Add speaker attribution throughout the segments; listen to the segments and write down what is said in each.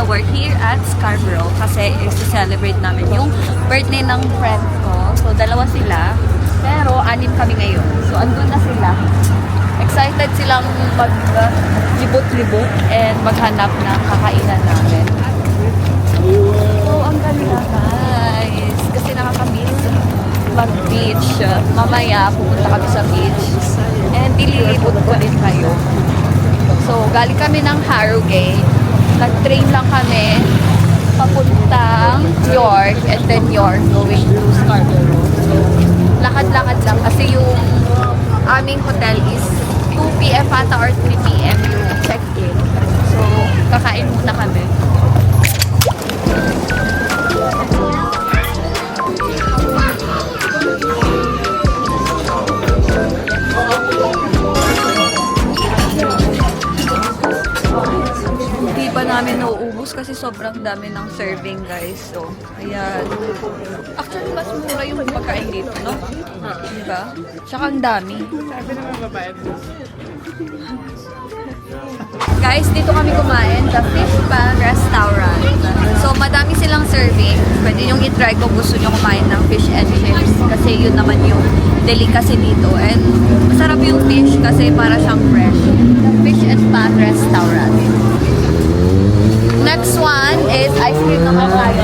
Speaker 1: we're here at Scarborough kasi i-celebrate namin yung birthday ng friend ko. So, dalawa sila. Pero, 6 kami ngayon. So, andun na sila. Excited silang mag-libot-libot and maghanap ng kakainan namin. So, ang ganda guys. Kasi nakakamiss mag-beach. Mamaya, pupunta kami sa beach. And ililibot ko din kayo. So, galing kami ng Harrogate. Nag-train lang kami papuntang York and then York going to Scarborough. So, lakad-lakad lang kasi yung aming hotel is 2 p.m. ata or 3 p.m. yung check-in. So, kakain muna kami. Hindi pa namin nauubos kasi sobrang dami ng serving guys. So, ayan. Actually, mas mura yung pagkain dito, no? Diba? Tsaka ang dami. Guys, dito kami kumain, the Fish Pan Restaurant. So, madami silang serving. Pwede nyo i-try kung gusto nyo kumain ng fish and chips. Kasi yun naman yung delicacy dito. And masarap yung fish kasi para siyang fresh. The Fish and Pan Restaurant. Next one is ice cream naman tayo.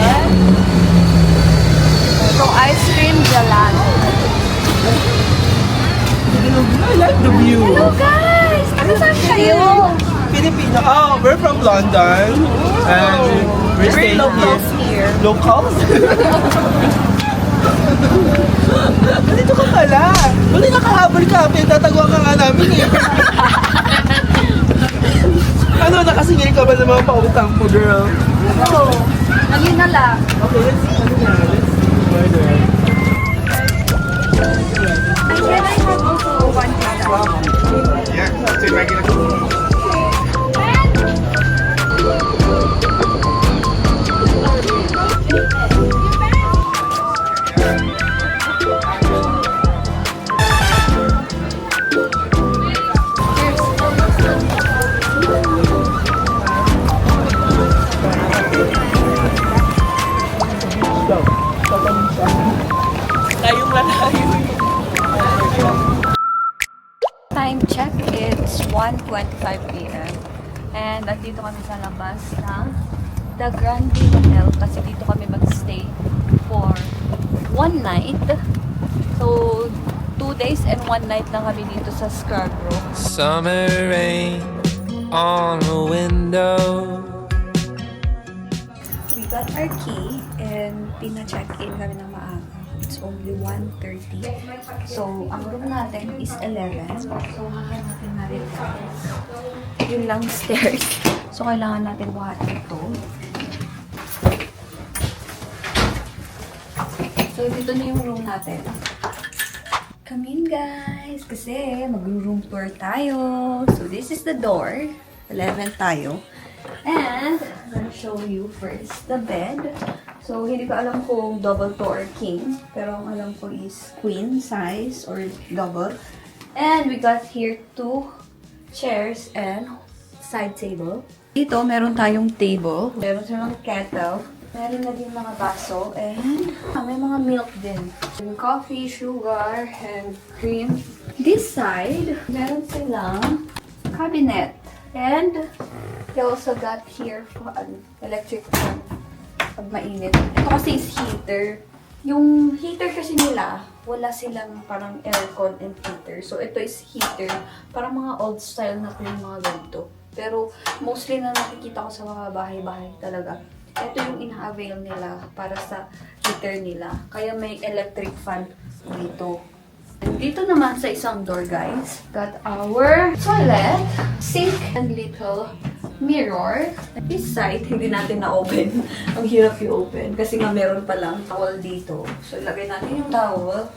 Speaker 1: So, ice cream gelato.
Speaker 2: I like the view.
Speaker 1: Hello guys! Ano saan kayo?
Speaker 2: Filipino. Oh, we're from London. And we're staying
Speaker 1: locals
Speaker 2: here.
Speaker 1: here.
Speaker 2: Locals? Dito ka pala. Wala nakahabol ka. Pinatataguan ka nga namin eh. Ano, nakasingil ka ba ng mga pautang mo, girl?
Speaker 1: Oo. Ayun na lang.
Speaker 2: Okay, let's see. Ano na? Let's see. Order.
Speaker 1: Can I have also one pizza?
Speaker 3: Yeah, it's a regular.
Speaker 2: Tayong lalayo.
Speaker 1: Time check, it's 1:25 p.m. And nandito kami sa labas ng The Grande Hotel kasi dito kami magstay for 1 night. So, 2 days and 1 night lang kami dito sa Scarborough.
Speaker 4: Summer rain on a window.
Speaker 1: We got our key and pina-check-in kami ng maaga. It's only 1:30. So, ang room natin is 11. So, hanapin natin yun lang stairs. So, kailangan natin buhatin ito. So, dito na yung room natin. Come in, guys! Kasi mag-room tour tayo. So, this is the door. 11 tayo. And, I'm gonna show you first the bed. So, hindi ko alam kung double to or king. Pero ang alam ko is queen size or double. And we got here 2 chairs and side table. Dito, meron tayong table. Meron silang kettle. Meron na din mga baso. And may mga milk din. And coffee, sugar, and cream. This side, meron silang cabinet. And they also got here electric fan. Pag mainit. Ito kasi is heater. Yung heater kasi nila, wala silang parang aircon and heater. So, ito is heater. Parang mga old style na po yung mga ganito. Pero, mostly na nakikita ko sa mga bahay-bahay talaga. Ito yung ina-avail nila para sa heater nila. Kaya may electric fan dito. And dito naman sa isang door, guys, got our toilet, sink, and little mirror. This side, hindi natin na-open. Ang hirap i-open. Kasi nga meron palang towel dito. So, ilagay natin yung towel.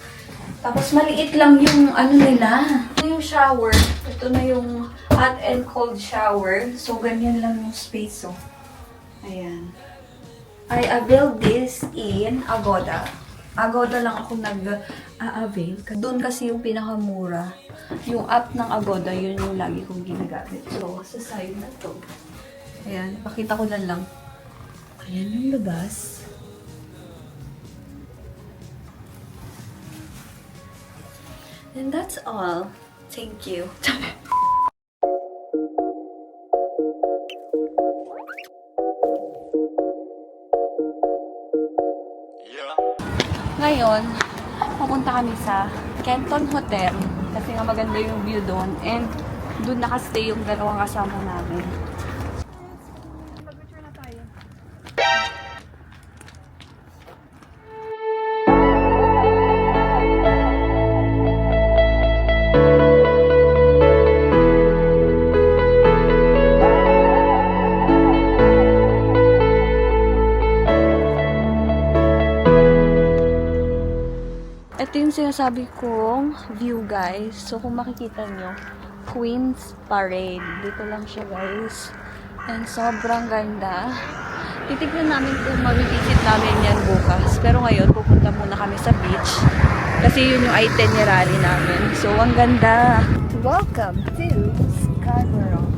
Speaker 1: Tapos, maliit lang yung ano nila. Ito yung shower. Ito na yung hot and cold shower. So, ganyan lang yung space, oh. Ayan. I availed this in Agoda. Agoda lang ako nag-avail. Doon kasi yung pinakamura. Yung app ng Agoda, yun yung lagi kong ginagamit. So, sa side na to. Ayan, pakita ko lang. Ayan yung labas. And that's all. Thank you. Ngayon, pupunta kami sa Kenton Hotel kasi nga maganda yung view doon and doon nakastay yung dalawang kasama namin. Pag-picture na tayo. Ito yung sinasabi kong view, guys. So, kung makikita nyo, Queen's Parade. Dito lang siya, guys. And sobrang ganda. Titignan namin kung mag-visit namin yan bukas. Pero ngayon, pupunta muna kami sa beach. Kasi yun yung itinerary namin. So, ang ganda. Welcome to Scarborough.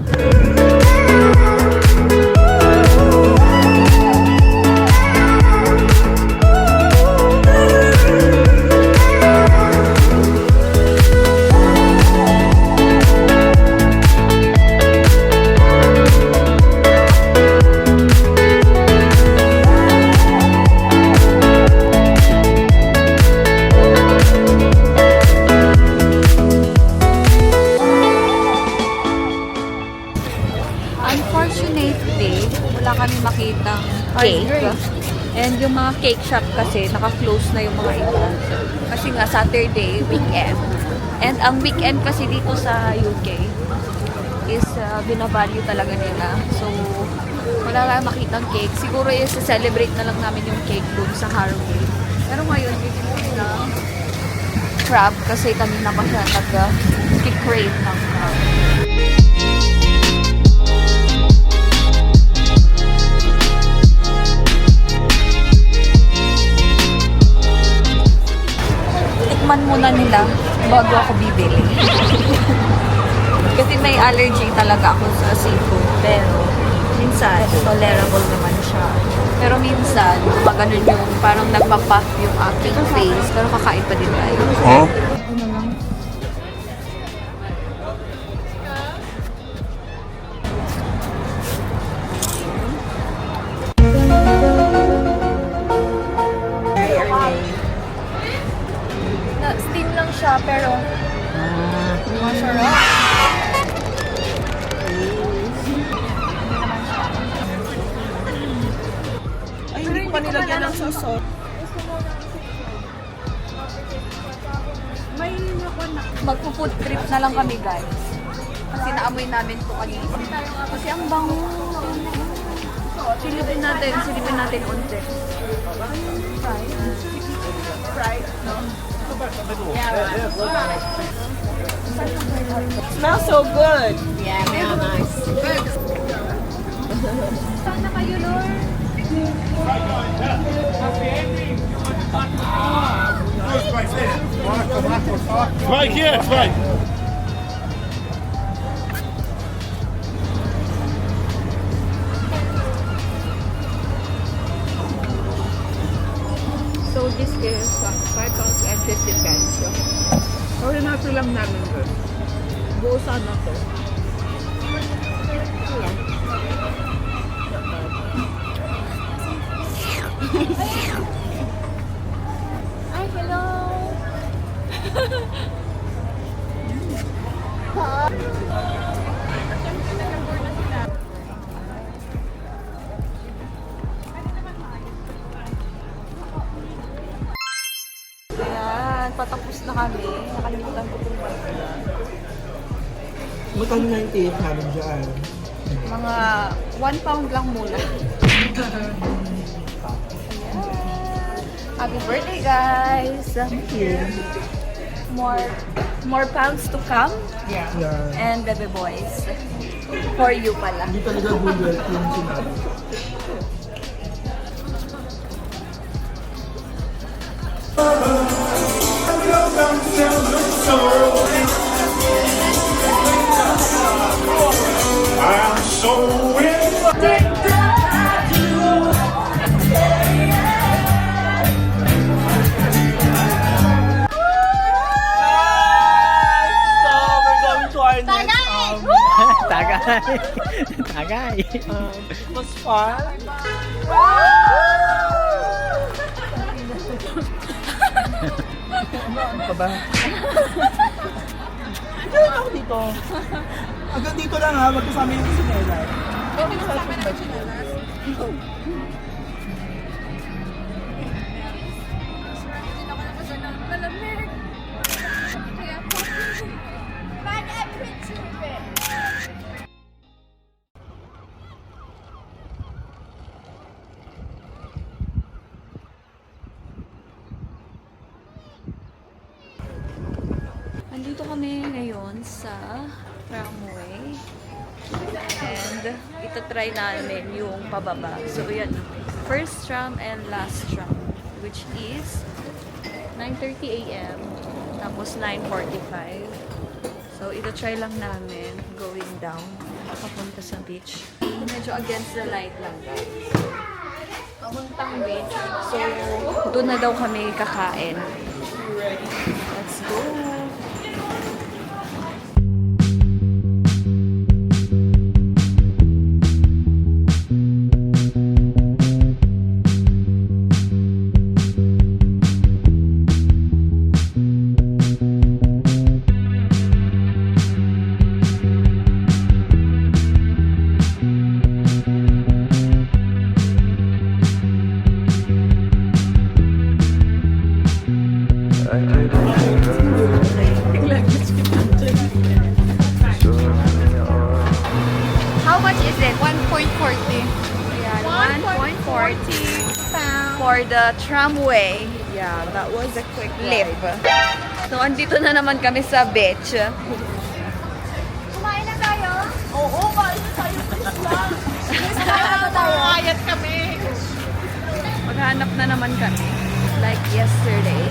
Speaker 1: Unfortunately, wala kami makitang cake. And yung mga cake shop kasi, naka-close na yung mga iba. Kasi nga, Saturday, weekend. And ang weekend kasi dito sa UK is binavalue talaga nila. So, wala kami makitang cake. Siguro i-celebrate na lang namin yung cake doon sa Harrogate. Pero ngayon, bibili ng crab kasi kanina pa siya nag-crave ng crab. Tikman muna nila bago ako bibili. Kasi may allergy talaga ako sa seafood. Pero minsan, tolerable naman siya. Pero minsan, maganon yung parang nagpa-puff yung aking face. Pero kakain pa din tayo.
Speaker 2: Huh?
Speaker 1: Ano lang? Steam lang siya, pero masarap.
Speaker 2: Ay, hindi ko pa nilagyan ng sosot.
Speaker 1: Magpo-food trip na lang kami, guys. Kasi naamoy namin to kanina. Kasi ang bango. Silipin natin onte. Fried, no?
Speaker 2: Smells so good.
Speaker 3: Yeah, real nice.
Speaker 1: Sana kayo, Lord?
Speaker 5: Right here, it's right.
Speaker 1: So this is 5,050 pence.
Speaker 2: Sorry na lang namin good.
Speaker 1: Buo sana to. Ay, hello! Ayan, patapos na kami. Nakalimutan ko kung
Speaker 2: Magkano na yung tip namin dyan?
Speaker 1: mga 1 pound lang muna. Happy birthday, guys!
Speaker 2: Thank you.
Speaker 1: More pounds to come.
Speaker 2: Yeah.
Speaker 1: And baby boys. For you pala.
Speaker 2: Hindi talaga Google yung sinabi.
Speaker 5: I'm so in
Speaker 3: Tagay.
Speaker 2: It was fun. Ano ka ba? Hindi ako dito. Hanggang dito lang ha, magkasama yung sinela. Okay, kasama na yung sinela.
Speaker 1: Nandito kami ngayon sa tramway. And itatry namin yung pababa. So yan, first tram and last tram, which is 9:30 a.m. tapos 9:45. So itatry lang namin going down papunta sa beach. Medyo against the light lang guys. Papuntang beach. So doon na daw kami kakain. Let's go! How much is it?
Speaker 6: 1.40
Speaker 1: Yeah, 1.40 for the tramway. Yeah, that was a quick lip. So, andito na naman kami sa beach.
Speaker 6: Kumain na tayo? Oo, kain na tayo. Kumayat kami.
Speaker 1: Maghanap na naman kami. Like yesterday.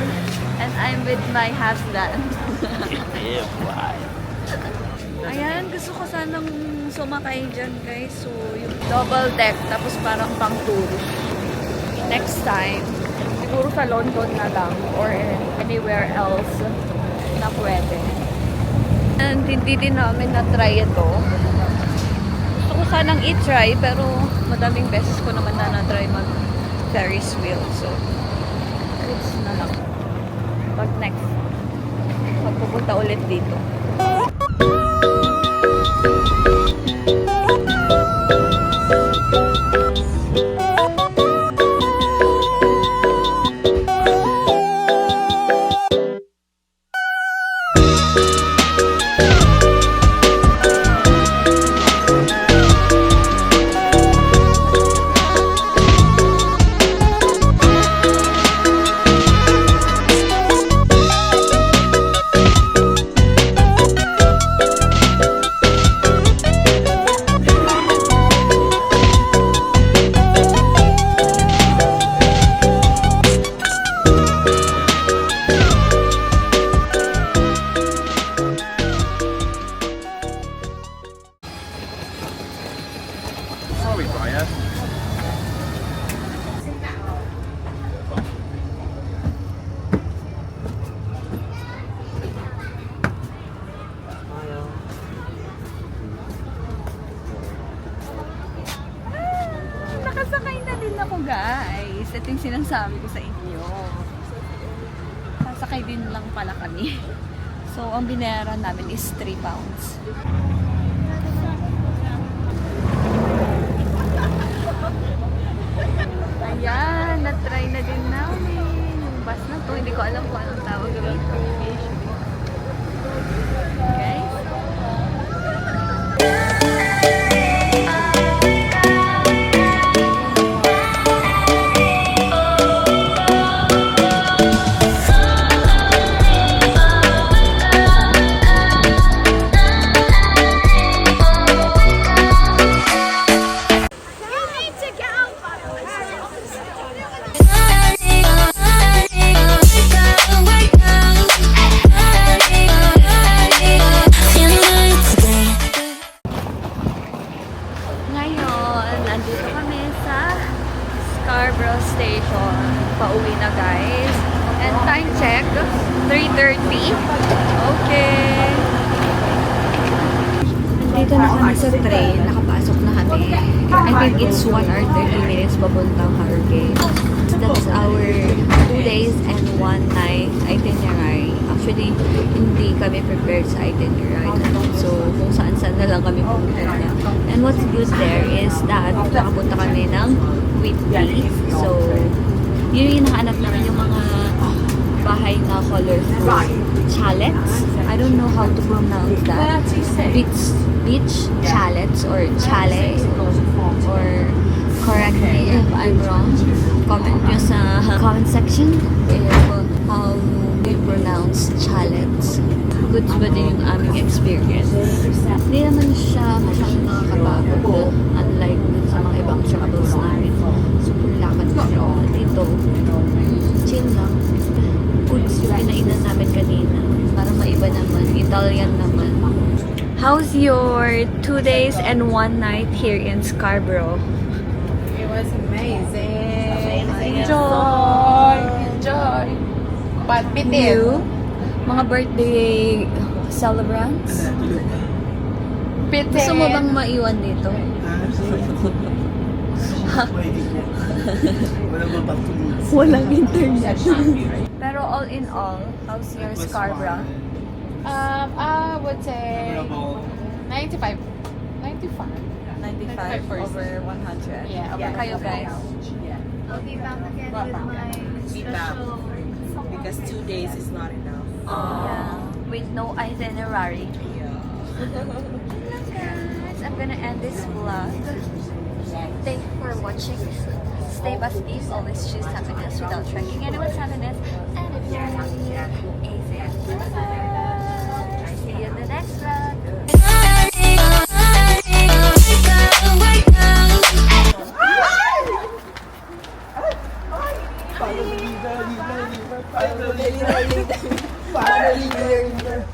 Speaker 1: And I'm with my husband. Ayan, gusto ko sanang sumakay dyan guys. So, yung double deck, tapos parang pang tourist. Next time, siguro sa London na lang or anywhere else na pwede. And hindi din namin na-try ito. Gusto ko sanang i-try pero madaming beses ko naman na na-try mag Ferris wheel. So, it's na lang. Pag next, pagpupunta ulit dito.
Speaker 5: Sorry, Brian.
Speaker 1: Nakasakay na din ako guys. Ito yung sinasabi ko sa inyo. Sasakay din lang pala kami. So, ang binayaran namin is 3 pounds. Ayan, na-try na din namin. Yung bus na to, hindi ko alam kung anong tawag dito. Okay? Ngayon, nandito kami sa Scarborough Station. Pauwi na guys. And time check, 3:30. Okay. Nandito na kami sa train. Nakapasok na kami. I think it's 1 hour 30 minutes papuntang Hargay. That's our 2 days and 1 night itinerary. Actually, hindi kami prepared sa itinerary. So, kung saan-saan na lang kami pupunta. And what's good there is that nakapunta kami ng Whitby. So, yun yung hinahanap namin yung mga bahay na colorful chalets. I don't know how to pronounce that. Beach chalets or chalet. Or correct me if I'm wrong. Comment nyo sa comment section if how we pronounce chalets. Goods ba din yung aming experience? Hindi naman siya masyadong nakakapagod. Unlike dun sa mga ibang travels namin. Super lakad pero dito. Chill lang. Goods yung pinainan namin kanina. Para maiba naman. Italian naman. How's your 2 days and 1 night here in Scarborough?
Speaker 6: It was amazing. Enjoy. But bitin.
Speaker 1: You? Mga birthday celebrants?
Speaker 6: Bitin.
Speaker 1: Gusto mo bang maiwan dito?
Speaker 2: Walang mapagtuloy.
Speaker 1: Walang internet. Pero all in all, how's your Scarborough?
Speaker 6: I would say 95. 95.
Speaker 1: 95 over 100.
Speaker 6: Yeah, over
Speaker 1: Kayo guys?
Speaker 6: I'll be back again with my special.
Speaker 2: Because 2 days is not enough.
Speaker 1: Yeah. With no itinerary.
Speaker 2: Yeah.
Speaker 1: Hello guys! I'm gonna end this vlog. Thank you for watching. Stay positive. Always choose happiness without tracking anyone's happiness. And if you're happy, easy. Bye! See you in the next vlog.
Speaker 2: Finally,